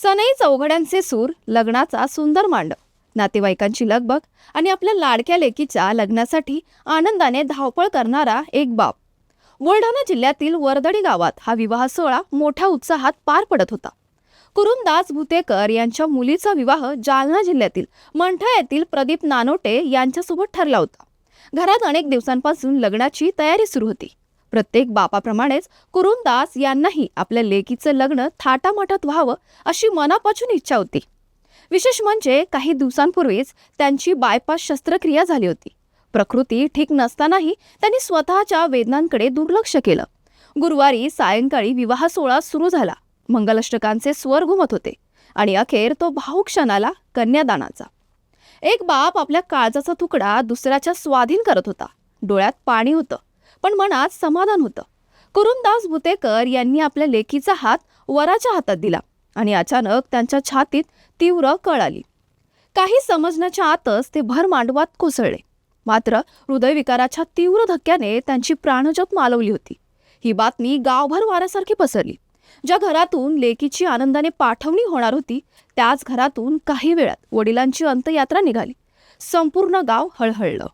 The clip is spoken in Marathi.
सनई चौघड्यांचे सूर, लग्नाचा सुंदर मांडव, नातेवाईकांची लगबग आणि आपल्या लाडक्या लेकीच्या लग्नासाठी आनंदाने धावपळ करणारा एक बाप. बुलढाणा जिल्ह्यातील वर्दडी गावात हा विवाह सोहळा मोठ्या उत्साहात पार पडत होता. कुरुमदास भुतेकर यांच्या मुलीचा विवाह जालना जिल्ह्यातील मंठा येथील प्रदीप नानोटे यांच्यासोबत ठरला होता. घरात अनेक दिवसांपासून लग्नाची तयारी सुरू होती. प्रत्येक बापाप्रमाणेच कुरुमदास यांनाही आपल्या लेकीचं लग्न थाटामाटात व्हावं अशी मनापासून इच्छा होती. विशेष म्हणजे काही दिवसांपूर्वीच त्यांची बायपास शस्त्रक्रिया झाली होती. प्रकृती ठीक नसतानाही त्यांनी स्वतःच्या वेदनांकडे दुर्लक्ष केलं. गुरुवारी सायंकाळी विवाह सोहळा सुरू झाला. मंगलाष्टकांचे स्वर घुमत होते आणि अखेर तो भावूक क्षण आला, कन्यादानाचा. एक बाप आपल्या काळजाचा तुकडा दुसऱ्याच्या स्वाधीन करत होता. डोळ्यात पाणी होतं, पण मनात समाधान होतं. कुरुमदास भुतेकर यांनी आपल्या लेकीचा हात वराच्या हातात दिला आणि अचानक त्यांच्या छातीत तीव्र कळ आली. काही समजण्याच्या आतच ते भर मांडवात कोसळले. मात्र हृदयविकाराच्या तीव्र धक्क्याने त्यांची प्राणज्योत मालवली होती. ही बातमी गावभर वाऱ्यासारखी पसरली. ज्या घरातून लेकीची आनंदाने पाठवणी होणार होती, त्याच घरातून काही वेळात वडिलांची अंत्ययात्रा निघाली. संपूर्ण गाव हळहळलं.